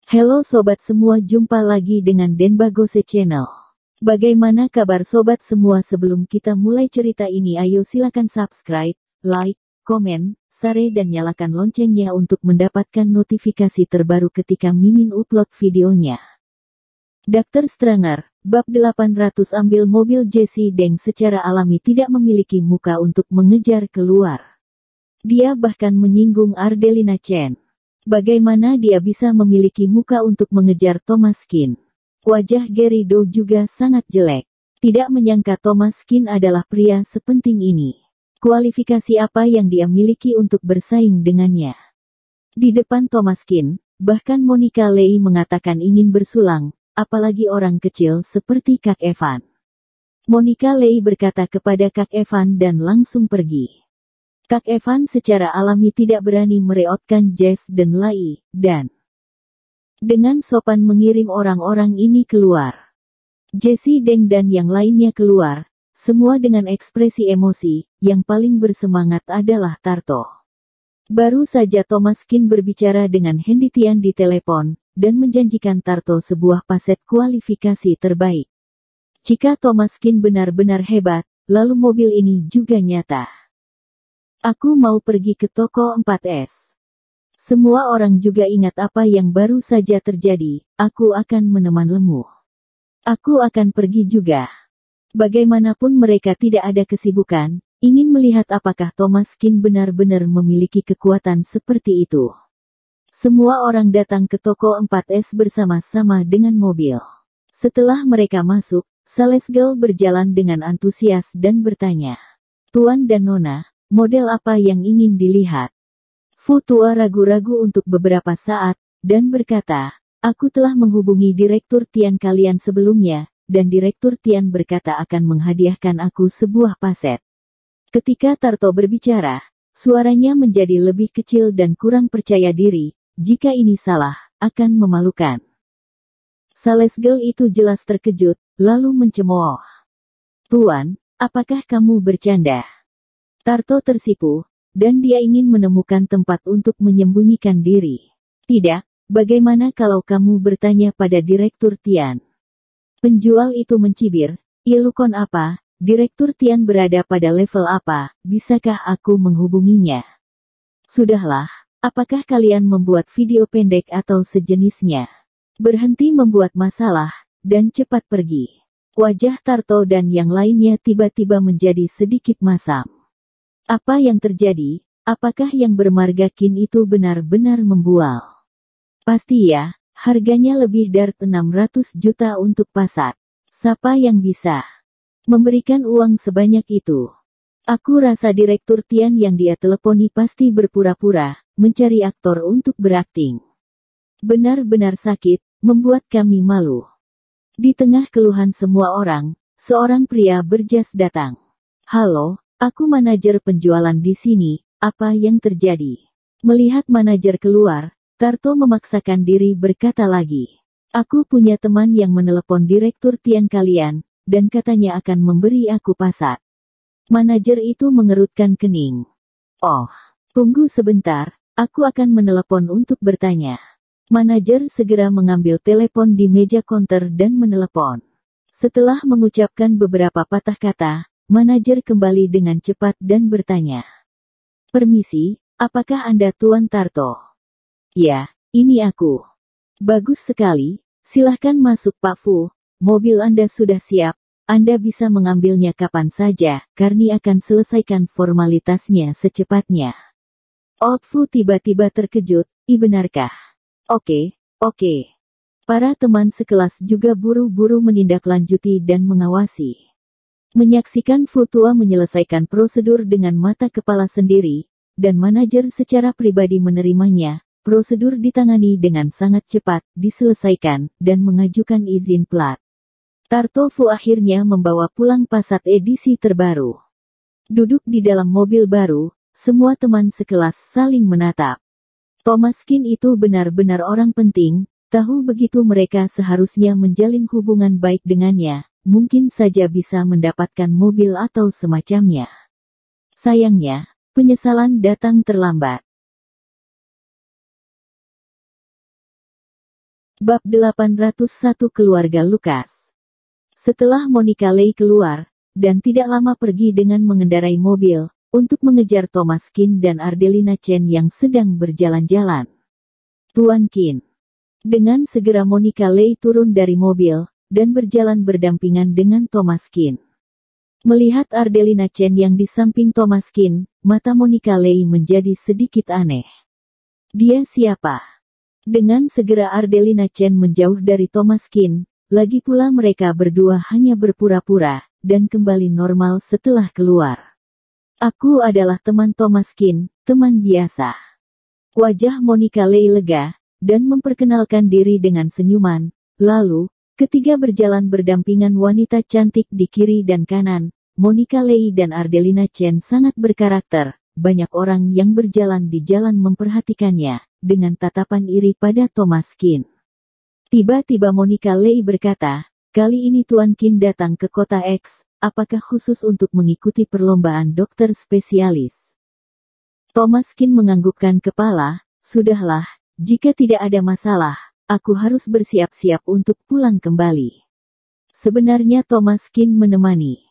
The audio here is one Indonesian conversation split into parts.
Halo sobat semua, jumpa lagi dengan Denbagose Channel. Bagaimana kabar sobat semua? Sebelum kita mulai cerita ini, ayo silakan subscribe, like, komen, share dan nyalakan loncengnya untuk mendapatkan notifikasi terbaru ketika Mimin upload videonya. Dr. Stranger, bab 800. Ambil mobil. Jesse Deng secara alami tidak memiliki muka untuk mengejar keluar. Dia bahkan menyinggung Ardelina Chen. Bagaimana dia bisa memiliki muka untuk mengejar Thomas Kin? Wajah Gary Doe juga sangat jelek. Tidak menyangka Thomas Kin adalah pria sepenting ini. Kualifikasi apa yang dia miliki untuk bersaing dengannya? Di depan Thomas Kin, bahkan Monica Lei mengatakan ingin bersulang, apalagi orang kecil seperti Kak Evan. Monica Lei berkata kepada Kak Evan dan langsung pergi. Kak Evan secara alami tidak berani mereotkan Jess dan Lai, dan dengan sopan mengirim orang-orang ini keluar. Jesse Deng dan yang lainnya keluar, semua dengan ekspresi emosi. Yang paling bersemangat adalah Tarto. Baru saja Thomas Kin berbicara dengan Hendy Tian di telepon, dan menjanjikan Tarto sebuah paset kualifikasi terbaik. Jika Thomas Kin benar-benar hebat, lalu mobil ini juga nyata. Aku mau pergi ke toko 4S. Semua orang juga ingat apa yang baru saja terjadi. Aku akan meneman Lemu. Aku akan pergi juga. Bagaimanapun mereka tidak ada kesibukan, ingin melihat apakah Thomas Kin benar-benar memiliki kekuatan seperti itu. Semua orang datang ke toko 4S bersama-sama dengan mobil. Setelah mereka masuk, Salesgirl berjalan dengan antusias dan bertanya, "Tuan dan Nona, model apa yang ingin dilihat?" Fu Tua ragu-ragu untuk beberapa saat, dan berkata, "Aku telah menghubungi Direktur Tian kalian sebelumnya, dan Direktur Tian berkata akan menghadiahkan aku sebuah paset." Ketika Tarto berbicara, suaranya menjadi lebih kecil dan kurang percaya diri. Jika ini salah, akan memalukan. Salesgirl itu jelas terkejut, lalu mencemooh. "Tuan, apakah kamu bercanda?" Tarto tersipu, dan dia ingin menemukan tempat untuk menyembunyikan diri. "Tidak, bagaimana kalau kamu bertanya pada Direktur Tian?" Penjual itu mencibir, "Ilukon apa? Direktur Tian berada pada level apa? Bisakah aku menghubunginya?" "Sudahlah, apakah kalian membuat video pendek atau sejenisnya? Berhenti membuat masalah, dan cepat pergi." Wajah Tarto dan yang lainnya tiba-tiba menjadi sedikit masam. Apa yang terjadi? Apakah yang bermarga Kin itu benar-benar membual? Pasti ya, harganya lebih dari 600 juta untuk paset. Siapa yang bisa memberikan uang sebanyak itu? Aku rasa Direktur Tian yang dia teleponi pasti berpura-pura mencari aktor untuk berakting. Benar-benar sakit, membuat kami malu. Di tengah keluhan semua orang, seorang pria berjas datang. "Halo, aku manajer penjualan di sini, apa yang terjadi?" Melihat manajer keluar, Tarto memaksakan diri berkata lagi, "Aku punya teman yang menelepon Direktur Tian kalian, dan katanya akan memberi aku paset." Manajer itu mengerutkan kening. "Oh, tunggu sebentar, aku akan menelepon untuk bertanya." Manajer segera mengambil telepon di meja counter dan menelepon. Setelah mengucapkan beberapa patah kata, manajer kembali dengan cepat dan bertanya, "Permisi, apakah Anda Tuan Tarto?" "Ya, ini aku." "Bagus sekali, silahkan masuk Pak Fu, mobil Anda sudah siap, Anda bisa mengambilnya kapan saja, kami akan selesaikan formalitasnya secepatnya." Old Fu tiba-tiba terkejut, "Benarkah?" Oke. Para teman sekelas juga buru-buru menindaklanjuti dan mengawasi. Menyaksikan Fu Tua menyelesaikan prosedur dengan mata kepala sendiri, dan manajer secara pribadi menerimanya. Prosedur ditangani dengan sangat cepat, diselesaikan, dan mengajukan izin plat. Tarto Fu akhirnya membawa pulang paset edisi terbaru. Duduk di dalam mobil baru, semua teman sekelas saling menatap. Thomas Kin itu benar-benar orang penting, tahu begitu mereka seharusnya menjalin hubungan baik dengannya. Mungkin saja bisa mendapatkan mobil atau semacamnya. Sayangnya, penyesalan datang terlambat. Bab 801 Keluarga Lukas. Setelah Monica Lei keluar, dan tidak lama pergi dengan mengendarai mobil, untuk mengejar Thomas Kin dan Ardelina Chen yang sedang berjalan-jalan. Tuan Kin. Dengan segera Monica Lei turun dari mobil, dan berjalan berdampingan dengan Thomas Kin. Melihat Ardelina Chen yang di samping Thomas Kin, mata Monica Lei menjadi sedikit aneh. Dia siapa? Dengan segera Ardelina Chen menjauh dari Thomas Kin, lagi pula mereka berdua hanya berpura-pura, dan kembali normal setelah keluar. Aku adalah teman Thomas Kin, teman biasa. Wajah Monica Lei lega, dan memperkenalkan diri dengan senyuman. Lalu, ketiga berjalan berdampingan wanita cantik di kiri dan kanan. Monica Lei dan Ardelina Chen sangat berkarakter. Banyak orang yang berjalan di jalan memperhatikannya, dengan tatapan iri pada Thomas Kin. Tiba-tiba Monica Lei berkata, kali ini Tuan Kin datang ke kota X, apakah khusus untuk mengikuti perlombaan dokter spesialis? Thomas Kin menganggukkan kepala, sudahlah, jika tidak ada masalah, aku harus bersiap-siap untuk pulang kembali. Sebenarnya Thomas Kin menemani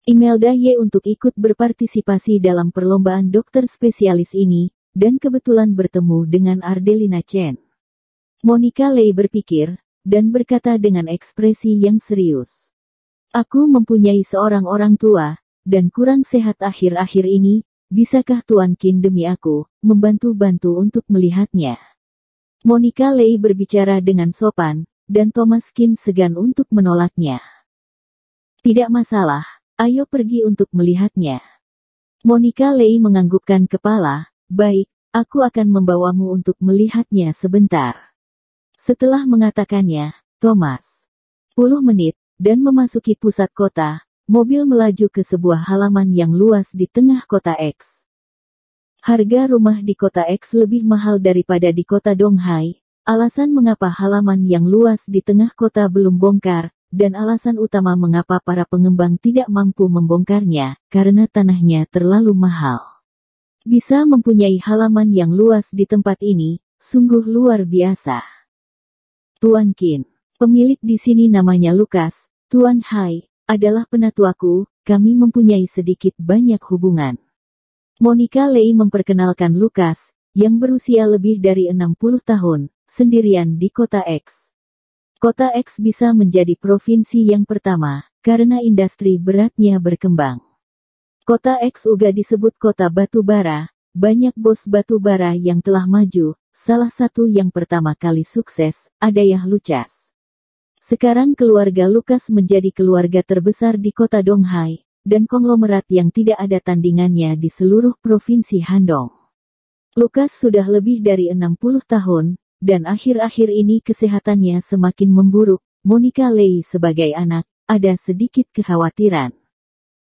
Imelda Ye untuk ikut berpartisipasi dalam perlombaan dokter spesialis ini, dan kebetulan bertemu dengan Ardelina Chen. Monica Lei berpikir, dan berkata dengan ekspresi yang serius. Aku mempunyai seorang orang tua, dan kurang sehat akhir-akhir ini, bisakah Tuan Kin demi aku, membantu-bantu untuk melihatnya? Monica Lei berbicara dengan sopan, dan Thomas Kin segan untuk menolaknya. Tidak masalah. Ayo pergi untuk melihatnya. Monica Lei menganggukkan kepala, baik, aku akan membawamu untuk melihatnya sebentar. Setelah mengatakannya, Thomas 10 menit, dan memasuki pusat kota, mobil melaju ke sebuah halaman yang luas di tengah kota X. Harga rumah di kota X lebih mahal daripada di kota Donghai, alasan mengapa halaman yang luas di tengah kota belum bongkar, dan alasan utama mengapa para pengembang tidak mampu membongkarnya, karena tanahnya terlalu mahal. Bisa mempunyai halaman yang luas di tempat ini, sungguh luar biasa. Tuan Kin, pemilik di sini namanya Lukas, Tuan Hai, adalah penatuaku, kami mempunyai sedikit banyak hubungan. Monica Lei memperkenalkan Lukas, yang berusia lebih dari 60 tahun, sendirian di kota X. Kota X bisa menjadi provinsi yang pertama, karena industri beratnya berkembang. Kota X juga disebut kota batu bara, banyak bos batu bara yang telah maju, salah satu yang pertama kali sukses, Adayah Lucas. Sekarang keluarga Lukas menjadi keluarga terbesar di kota Donghai, dan konglomerat yang tidak ada tandingannya di seluruh provinsi Handong. Lukas sudah lebih dari 60 tahun, dan akhir-akhir ini kesehatannya semakin memburuk. Monica Lei sebagai anak, ada sedikit kekhawatiran.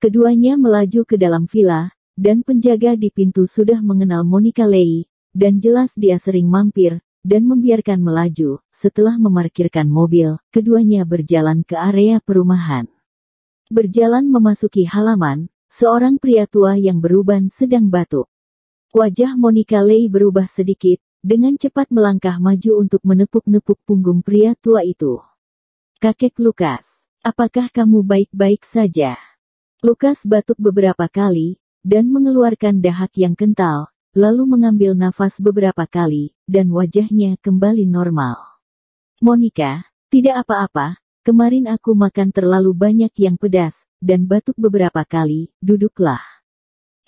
Keduanya melaju ke dalam villa, dan penjaga di pintu sudah mengenal Monica Lei, dan jelas dia sering mampir, dan membiarkan melaju. Setelah memarkirkan mobil, keduanya berjalan ke area perumahan. Berjalan memasuki halaman, seorang pria tua yang beruban sedang batuk. Wajah Monica Lei berubah sedikit, dengan cepat melangkah maju untuk menepuk-nepuk punggung pria tua itu. Kakek Lukas, apakah kamu baik-baik saja? Lukas batuk beberapa kali, dan mengeluarkan dahak yang kental, lalu mengambil nafas beberapa kali, dan wajahnya kembali normal. Monica, tidak apa-apa, kemarin aku makan terlalu banyak yang pedas, dan batuk beberapa kali, duduklah.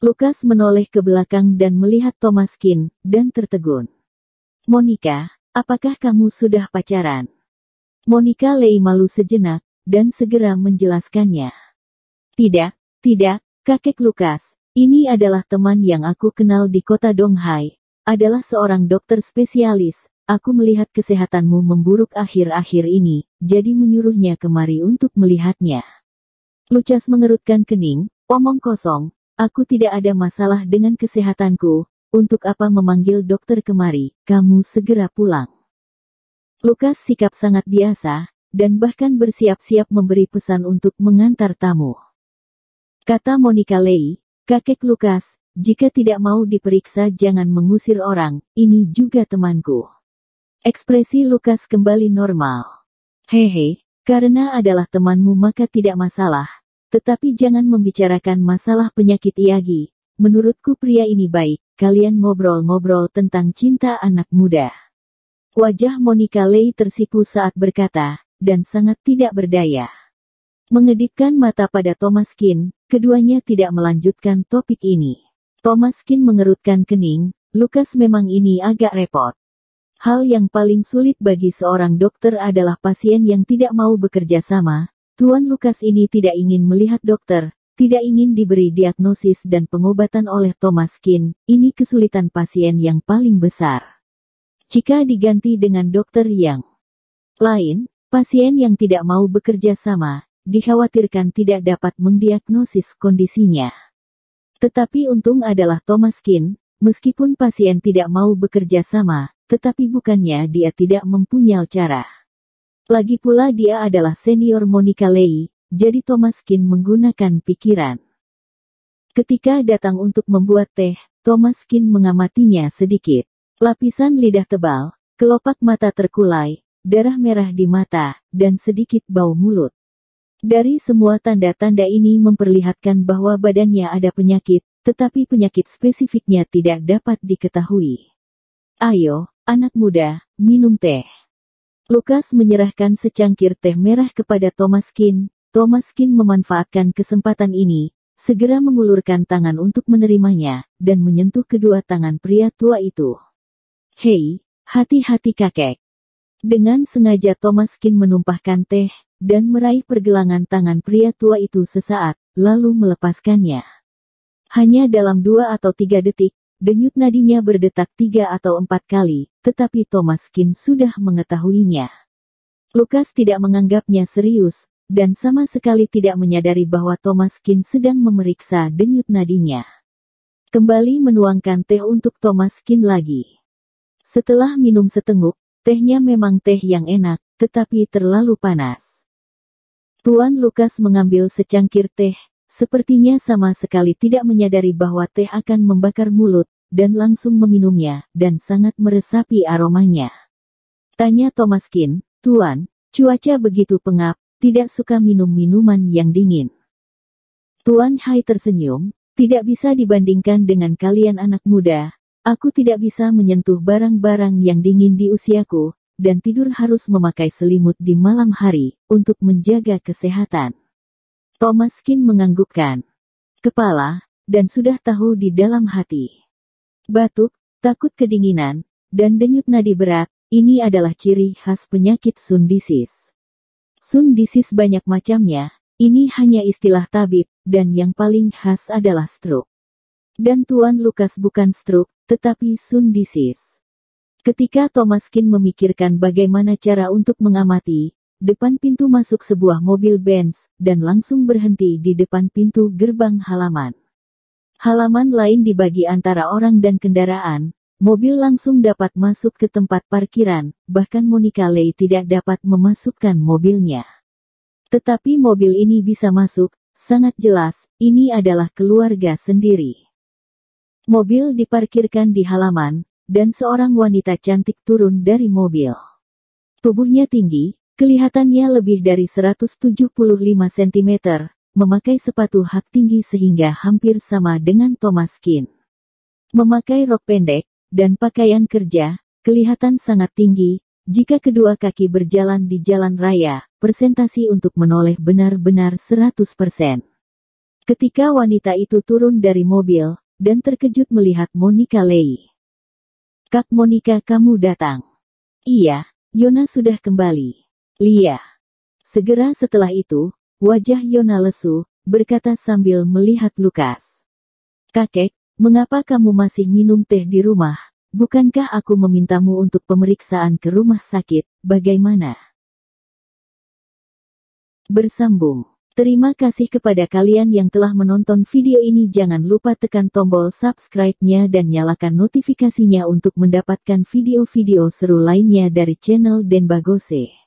Lukas menoleh ke belakang dan melihat Thomas Kin, dan tertegun. Monica, apakah kamu sudah pacaran? Monica Lei malu sejenak, dan segera menjelaskannya. Tidak, kakek Lukas, ini adalah teman yang aku kenal di kota Donghai, adalah seorang dokter spesialis, aku melihat kesehatanmu memburuk akhir-akhir ini, jadi menyuruhnya kemari untuk melihatnya. Lucas mengerutkan kening, omong kosong, aku tidak ada masalah dengan kesehatanku. Untuk apa memanggil dokter kemari, kamu segera pulang. Lukas sikap sangat biasa, dan bahkan bersiap-siap memberi pesan untuk mengantar tamu. Kata Monica Lei, kakek Lukas, jika tidak mau diperiksa jangan mengusir orang, ini juga temanku. Ekspresi Lukas kembali normal. Hehe, karena adalah temanmu maka tidak masalah. Tetapi jangan membicarakan masalah penyakit Iyagi. Menurutku pria ini baik, kalian ngobrol-ngobrol tentang cinta anak muda. Wajah Monica Lei tersipu saat berkata, dan sangat tidak berdaya. Mengedipkan mata pada Thomas Kin, keduanya tidak melanjutkan topik ini. Thomas Kin mengerutkan kening, Lukas memang ini agak repot. Hal yang paling sulit bagi seorang dokter adalah pasien yang tidak mau bekerja sama. Tuan Lukas ini tidak ingin melihat dokter, tidak ingin diberi diagnosis dan pengobatan oleh Thomas Kin. Ini kesulitan pasien yang paling besar. Jika diganti dengan dokter yang lain, pasien yang tidak mau bekerja sama, dikhawatirkan tidak dapat mendiagnosis kondisinya. Tetapi untung adalah Thomas Kin, meskipun pasien tidak mau bekerja sama, tetapi bukannya dia tidak mempunyai cara. Lagi pula dia adalah senior Monica Lei, jadi Thomas Kin menggunakan pikiran. Ketika datang untuk membuat teh, Thomas Kin mengamatinya sedikit. Lapisan lidah tebal, kelopak mata terkulai, darah merah di mata, dan sedikit bau mulut. Dari semua tanda-tanda ini memperlihatkan bahwa badannya ada penyakit, tetapi penyakit spesifiknya tidak dapat diketahui. Ayo, anak muda, minum teh. Lukas menyerahkan secangkir teh merah kepada Thomas Kin. Thomas Kin memanfaatkan kesempatan ini, segera mengulurkan tangan untuk menerimanya, dan menyentuh kedua tangan pria tua itu. Hei, hati-hati kakek. Dengan sengaja Thomas Kin menumpahkan teh, dan meraih pergelangan tangan pria tua itu sesaat, lalu melepaskannya. Hanya dalam 2 atau 3 detik, denyut nadinya berdetak 3 atau 4 kali, tetapi Thomas Kin sudah mengetahuinya. Lukas tidak menganggapnya serius, dan sama sekali tidak menyadari bahwa Thomas Kin sedang memeriksa denyut nadinya. Kembali menuangkan teh untuk Thomas Kin lagi. Setelah minum setenguk, tehnya memang teh yang enak, tetapi terlalu panas. Tuan Lukas mengambil secangkir teh, sepertinya sama sekali tidak menyadari bahwa teh akan membakar mulut, dan langsung meminumnya, dan sangat meresapi aromanya. Tanya Thomas Kin, Tuan, cuaca begitu pengap, tidak suka minum minuman yang dingin. Tuan Hai tersenyum, tidak bisa dibandingkan dengan kalian anak muda, aku tidak bisa menyentuh barang-barang yang dingin di usiaku, dan tidur harus memakai selimut di malam hari, untuk menjaga kesehatan. Thomas Kin menganggukkan kepala, dan sudah tahu di dalam hati. Batuk, takut kedinginan, dan denyut nadi berat, ini adalah ciri khas penyakit Sun disease. Sun disease banyak macamnya, ini hanya istilah tabib, dan yang paling khas adalah stroke. Dan Tuan Lukas bukan stroke, tetapi Sun disease. Ketika Thomas Kin memikirkan bagaimana cara untuk mengamati, depan pintu masuk sebuah mobil Benz, dan langsung berhenti di depan pintu gerbang halaman. Halaman lain dibagi antara orang dan kendaraan, mobil langsung dapat masuk ke tempat parkiran, bahkan Monica Lei tidak dapat memasukkan mobilnya. Tetapi mobil ini bisa masuk, sangat jelas, ini adalah keluarga sendiri. Mobil diparkirkan di halaman, dan seorang wanita cantik turun dari mobil. Tubuhnya tinggi, kelihatannya lebih dari 175 cm, memakai sepatu hak tinggi sehingga hampir sama dengan Thomas Kin. Memakai rok pendek, dan pakaian kerja, kelihatan sangat tinggi, jika kedua kaki berjalan di jalan raya, presentasi untuk menoleh benar-benar 100%. Ketika wanita itu turun dari mobil, dan terkejut melihat Monica Lei. Kak Monica kamu datang. Iya, Yona sudah kembali. Lia. Segera setelah itu, wajah Yona lesu, berkata sambil melihat Lukas. Kakek, mengapa kamu masih minum teh di rumah? Bukankah aku memintamu untuk pemeriksaan ke rumah sakit, bagaimana? Bersambung. Terima kasih kepada kalian yang telah menonton video ini. Jangan lupa tekan tombol subscribe-nya dan nyalakan notifikasinya untuk mendapatkan video-video seru lainnya dari channel Denbagose.